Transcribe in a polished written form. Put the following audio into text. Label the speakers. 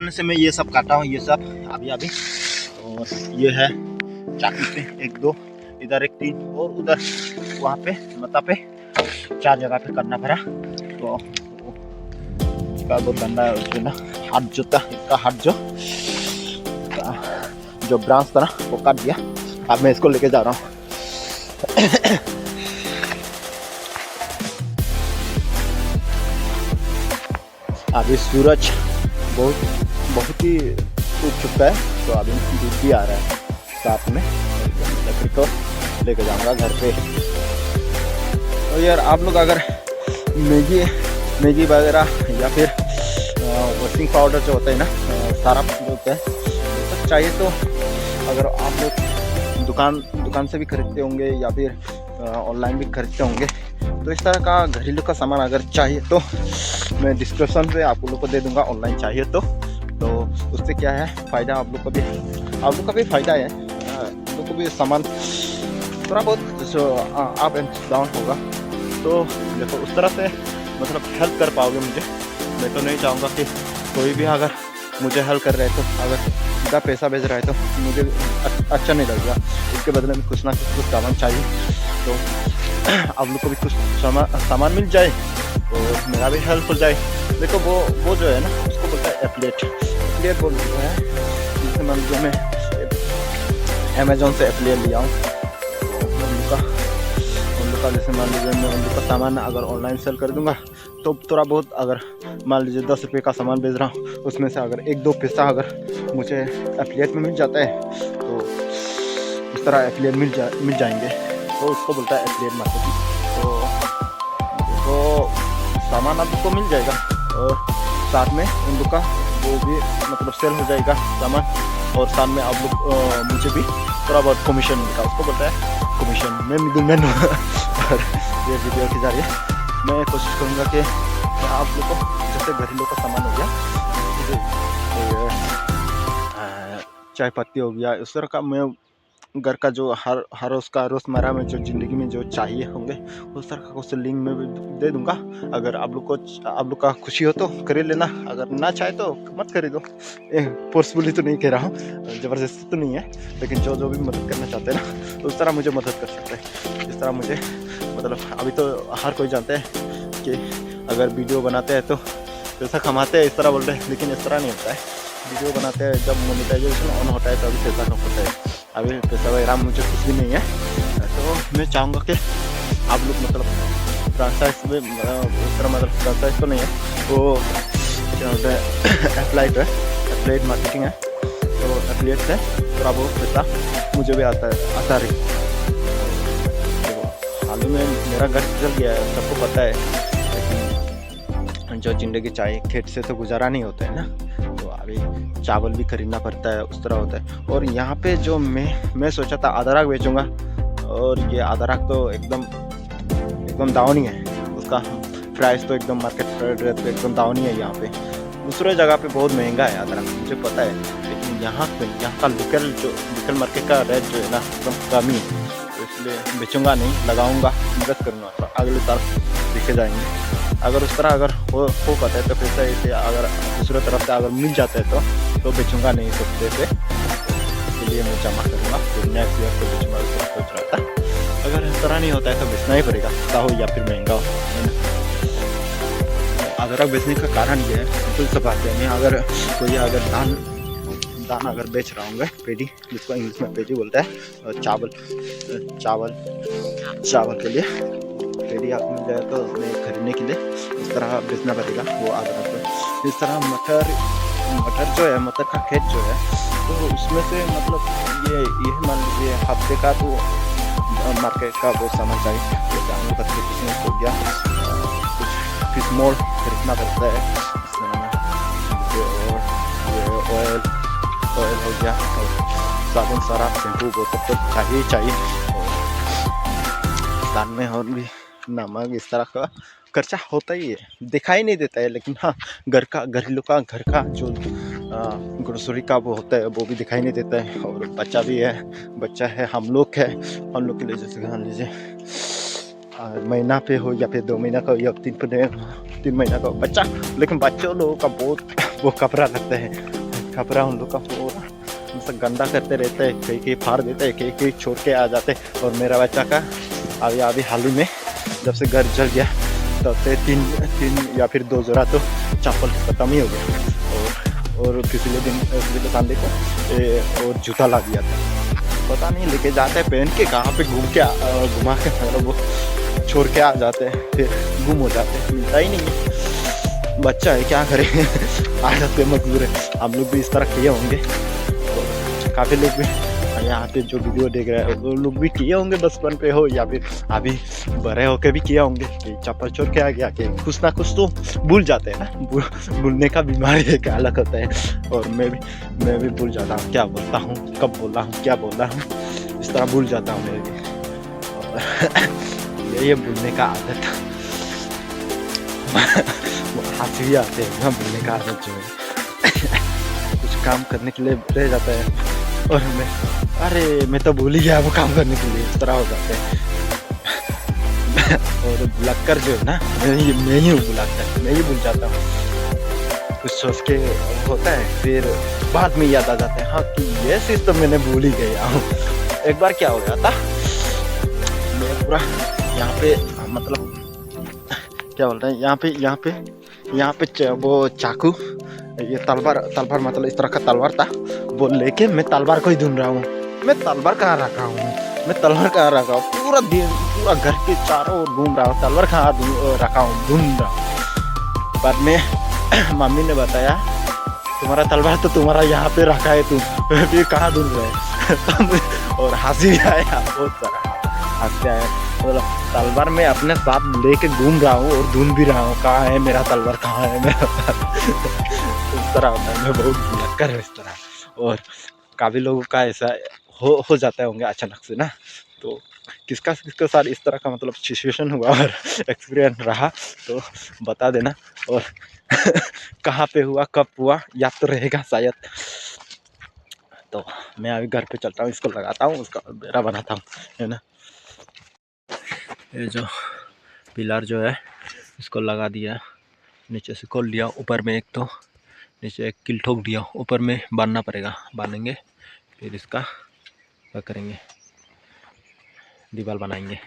Speaker 1: से मैं ये सब काटा हूँ, ये सब अभी और ये है चाकू पे 1 2 इधर 1 3 और उधर वहाँ पे मता पे 4 जगह पे करना पड़ा। तो इसका बहुत गंदा है, उसमें ना हाथ जो था, इसका हाथ जो ब्रांच था ना वो काट दिया। अब मैं इसको लेके जा रहा हूँ। अभी सूरज बहुत ही उग चुका है, तो अभी धूप भी आ रहा है साथ में। लकड़ी को लेके जाऊंगा घर पे। तो यार आप लोग अगर मैगी वगैरह या फिर वॉशिंग पाउडर जो होता है ना, सारा जो होता है तो चाहिए, तो अगर आप लोग दुकान से भी खरीदते होंगे या फिर ऑनलाइन भी खरीदते होंगे, तो इस तरह का घरेलू का सामान अगर चाहिए तो मैं डिस्क्रिप्शन पे आप लोग को दे दूंगा। ऑनलाइन चाहिए तो उससे क्या है फ़ायदा, आप लोग का भी फ़ायदा है, आप लोग को भी सामान थोड़ा बहुत जो अप एंड डाउन होगा। तो देखो उस तरह से मतलब हेल्प कर पाओगे मुझे। मैं तो नहीं चाहूँगा कि कोई भी अगर मुझे हेल्प कर रहे है तो अगर सीधा पैसा भेज रहा है तो मुझे अच्छा नहीं लगेगा। इसके बदले में कुछ ना कुछ सामान चाहिए, तो आप लोग को भी कुछ सामान मिल जाए और मेरा भी हेल्प हो जाए। देखो वो जो है ना उसको बोलता है एफिलिएट बोलते हैं। जैसे मान लीजिए मैं अमेजोन से एफिलिएट लिया हूँ, उन लोग का जैसे मान लीजिए मैं उन लोग का सामान अगर ऑनलाइन सेल कर दूंगा तो थोड़ा बहुत, अगर मान लीजिए 10 रुपये का सामान बेच रहा हूँ, उसमें से अगर 1 2 पैसा अगर मुझे एफिलिएट में मिल जाता है तो इस तरह एफिलिएट मिल जाएंगे, तो उसको बोलता है एफिलिएट मार्केटिंग। तो सामान आप लोग को मिल जाएगा और साथ में उन लोग का वो भी मतलब सेल हो जाएगा सामान, और साथ में आप लोग मुझे भी थोड़ा बहुत कमीशन मिलता है, उसको बोलता है कमीशन। मैं मिडलमैन हूँ। और ये वीडियो की जा रही है, मैं कोशिश करूँगा कि आप लोग को जैसे घरेलू का सामान हो गया, चाय पत्ती हो गया, उस तरह का मैं घर का जो हर उसका रोज़मर्रा में जो ज़िंदगी में जो चाहिए होंगे उस तरह का कुछ लिंक में भी दे दूंगा। अगर आप लोग का खुशी हो तो खरीद लेना, अगर ना चाहे तो मत खरीदो। फोर्सफुली तो नहीं कह रहा हूँ, ज़बरदस्ती तो नहीं है, लेकिन जो भी मदद करना चाहते हैं ना उस तरह मुझे मदद कर सकते हैं। इस तरह मुझे मतलब अभी तो हर कोई जानते हैं कि अगर वीडियो बनाते हैं तो पैसा कमाते हैं, इस तरह बोलते हैं, लेकिन इस तरह नहीं होता है। वीडियो बनाते हैं जब मोनेटाइजेशन ऑन होता है तभी पैसा कम होता है। अभी पैसा वगैरह मुझे कुछ भी नहीं है, तो मैं चाहूँगा कि आप लोग मतलब फ्रेंचाइज में उस तरह मतलब फ्रेंचाइज तो नहीं है, वो क्या होता है एफिलिएट मार्केटिंग है, तो एफिलिएट से थोड़ा बहुत पैसा मुझे भी आता रही। तो हाल ही में मेरा घर चल गया है, सबको पता है, लेकिन जो ज़िंदगी चाहिए खेत से तो गुजारा नहीं होता है ना, तो अभी चावल भी खरीदना पड़ता है, उस तरह होता है। और यहाँ पे जो मैं सोचा था अदरक बेचूंगा, और ये अदरक तो एकदम डाउन ही है, उसका प्राइस तो एकदम मार्केट रेट पे एकदम डाउन ही है। यहाँ पे दूसरे जगह पे बहुत महंगा है अदरक, मुझे पता है, लेकिन यहाँ का लोकल मार्केट का रेट जो है ना एकदम कम ही है, तो इसलिए बेचूंगा नहीं, लगाऊंगा, इन्वेस्ट करूँगा, तो अगले साल दिखे जाएंगे। अगर उस तरह अगर हो पाता है तो पैसा ऐसे अगर दूसरे तरफ से अगर मिल जाता है तो बेचूंगा नहीं सकते थे, इसलिए मैं जमा करूँगा, फिर नेक्स्ट ईयर को बेचूंगा, सोच रहा था। अगर इस तरह नहीं होता है तो बेचना ही पड़ेगा, सस्ता हो या फिर महंगा हो, है ना। अदरक बेचने का कारण ये है, सिंपल सा बात है, मैं अगर कोई अगर दान अगर बेच रहा हूँ, पेडी, जिसको इंग्लिश में पेडी बोलता है, और चावल के लिए पेडी आप मिल जाए तो उसमें खरीदने के लिए इस तरह बेचना पड़ेगा वो अदरक को। इस तरह मटर जो है, मटर का खेत जो है, तो उसमें से मतलब ये मान लीजिए हफ्ते का तो मार्केट का बहुत सामान चाहिए, जैसे आलू का बिजनेस हो गया, कुछ फिश मोल खरीदना पड़ता है, और ऑयल हो गया, और साबुन शराब शैम्पू वो सब तो चाहिए, और दान में और भी नमक, इस तरह का खर्चा होता ही है, दिखाई नहीं देता है, लेकिन हाँ घरेलू का घर का जो ग्रोसरी का वो होता है वो भी दिखाई नहीं देता है। और बच्चा है, हम लोग के लिए, जैसे मान लीजिए महीना पे हो या फिर 2 महीना का हो या 3 महीना का बच्चा, लेकिन बच्चों लोगों का बहुत वो कपड़ा लगते हैं, कपड़ा उन लोग का पूरा मतलब गंदा करते रहते हैं, कहीं कहीं फाड़ देते हैं, कहीं कहीं छोड़ के आ जाते। और मेरा बच्चा का अभी हाल ही में जब से घर जल गया तब से तीन या फिर 2 जोड़ा तो चप्पल खत्म ही हो गया। और पिछले संडे को और जूता ला दिया था, पता नहीं लेके जाते हैं पहन के कहाँ पे घुमा के मतलब वो छोड़ के आ जाते हैं, फिर गुम हो जाते हैं, मिलता ही नहीं है। बच्चा है क्या करे आदत पे मजबूर है। हम लोग भी इस तरह किए होंगे, काफ़ी लोग भी यहाँ पे जो वीडियो देख रहे हैं वो लोग भी किए होंगे बचपन पे हो या फिर अभी बड़े होके भी किया होंगे कि चप्पल छोड़ के आ गया कि कुछ ना कुछ तो भूल जाते हैं ना। भूलने का बीमारी एक अलग होता है। और मैं भी भूल जाता हूँ क्या बोलता हूँ, कब बोला हूँ, क्या बोला हूँ, इस तरह भूल जाता हूँ मैं भी। और ये भूलने का आदत हाथ भी आते हैं ना, भूलने का आदत जो है कुछ काम करने के लिए रह जाता है और मैं तो भूल ही गया वो काम करने के लिए, इस तरह हो जाते हैं। और बुलाकर जो है ना मैं ही बुलाकर मैं ही भूल जाता हूँ, कुछ सोच के होता है फिर बाद में याद आ जाता है हाँ कि ये चीज़ तो मैंने भूल ही गया हूँ। एक बार क्या हो गया था, मैं पूरा यहाँ पे मतलब क्या बोलते हैं यहाँ पे वो चाकू ये तलवार मतलब इस तरह का तलवार था, वो लेके मैं तलवार को ही ढूंढ रहा हूँ। मैं तलवार कहाँ रखा हूँ, पूरा दिन पूरा घर के चारों ओर घूम रहा हूँ, तलवार कहाँ रखा हूँ ढूंढ रहा हूँ। बाद में मम्मी ने बताया तुम्हारा तलवार तो तुम्हारा यहाँ पे रखा है, तुम फिर कहाँ ढूंढ रहे और हंसी आया, बहुत सारा हंसी आया। मतलब तलवार में अपने साथ लेके घूम रहा हूँ और ढूंढ भी रहा हूँ कहाँ है मेरा तलवार, कहाँ है मेरा इस तरह होता है, मैं बहुत भुलक्कर हूँ इस तरह। और काफ़ी लोगों का ऐसा हो जाता है होंगे अचानक से ना, तो किसका साथ इस तरह का मतलब सिचुएशन हुआ और एक्सपीरियंस रहा तो बता देना। और कहाँ पे हुआ, कब हुआ, याद तो रहेगा शायद। तो मैं अभी घर पे चलता हूँ, इसको लगाता हूँ, उसका बेड़ा बनाता हूँ, है ना। ये जो पिलर जो है इसको लगा दिया, नीचे से खोल लिया, ऊपर में एक तो नीचे एक किल ठोक दिया, ऊपर में बांधना पड़ेगा, बांधेंगे फिर इसका क्या करेंगे, दीवार बनाएंगे।